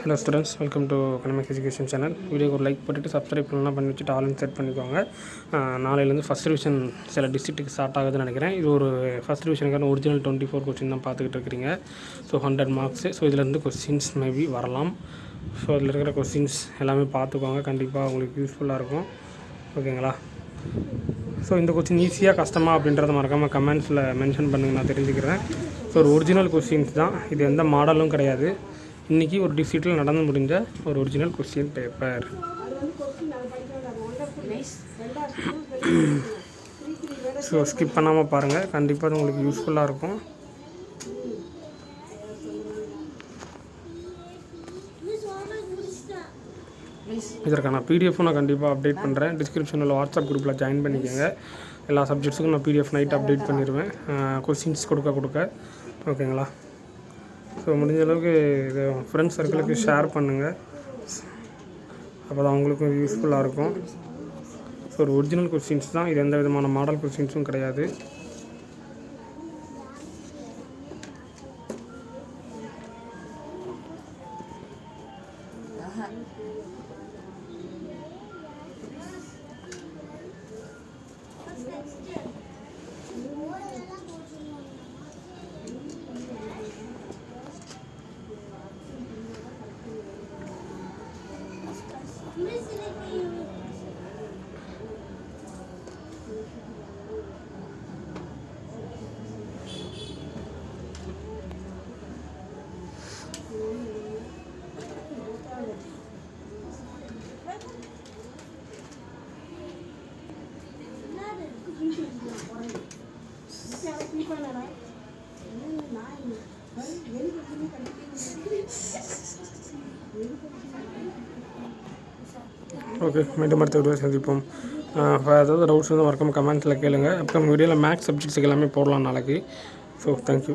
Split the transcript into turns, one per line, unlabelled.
Hello students, welcome to economics education channel. வீடியோக்கு ஒரு like போட்டுட்டு சப்ஸ்கிரைப் பண்ணலாம் பண்ணி வச்சுட்டு ஆல் செட் பண்ணிக்கோங்க. நாளையிலேருந்து ஃபஸ்ட் ரிவிஷன் சில டிஸ்ட்ரிக்ட்டுக்கு ஸ்டார்ட் ஆகுதுன்னு நினைக்கிறேன். இது ஒரு ஃபஸ்ட் ரிவிஷனுக்கான ஒரிஜினல் 24 கொஸ்டின் தான் பார்த்துக்கிட்டு இருக்கிறீங்க. So 100 marks. ஸோ இதிலேருந்து கொஸ்டின்ஸ் மேபி வரலாம். ஸோ அதில் இருக்கிற கொஸ்டின்ஸ் எல்லாமே பார்த்துக்கோங்க. கண்டிப்பாக உங்களுக்கு யூஸ்ஃபுல்லாக இருக்கும். ஓகேங்களா? ஸோ இந்த கொஸ்டின் ஈஸியாக கஷ்டமாக அப்படின்றத மறக்காமல் கமெண்ட்ஸில் மென்ஷன் பண்ணுங்கள், நான் தெரிஞ்சுக்கிறேன். ஸோ ஒரு ஒரிஜினல் கொஸ்டின்ஸ் தான் இது, எந்த மாடலும் கிடையாது. இன்றைக்கி ஒரு டிஸ்ட்ரிக்டில் நடந்து முடிஞ்ச ஒரு original question paper. So skip பண்ணாமல் பாருங்கள், கண்டிப்பாக அது உங்களுக்கு யூஸ்ஃபுல்லாக இருக்கும். இதற்கான பிடிஎஃப்பும் நான் கண்டிப்பாக அப்டேட் பண்ணுறேன். டிஸ்கிரிப்ஷனில் வாட்ஸ்அப் குரூப்பில் ஜாயின் பண்ணிக்கோங்க. எல்லா சப்ஜெக்ட்ஸுக்கும் நான் பிடிஎஃப் நைட் அப்டேட் பண்ணிடுவேன், கொஸ்டின்ஸ் கொடுக்க. ஓகேங்களா? ஸோ முடிஞ்ச அளவுக்கு இதை ஃப்ரெண்ட்ஸ் சர்க்கிளுக்கு ஷேர் பண்ணுங்கள், அப்போ தான் அவங்களுக்கும் யூஸ்ஃபுல்லாக இருக்கும். ஸோ ஒரு ஒரிஜினல் கொஸ்டின்ஸ் தான் இது, எந்த விதமான மாடல் கொஸ்டின்ஸும் கிடையாது. ஓகே, மீண்டும் அடுத்த வீடியோ சந்திப்போம். ஏதாவது டவுட்ஸ் வந்து மறக்காமல் கமெண்ட்ஸில் கேளுங்க. அப்புறம் வீடியோவில் மேக்ஸ் சப்ஜெக்ட்ஸுக்கு எல்லாமே போடலாம் நாளைக்கு. So thank you.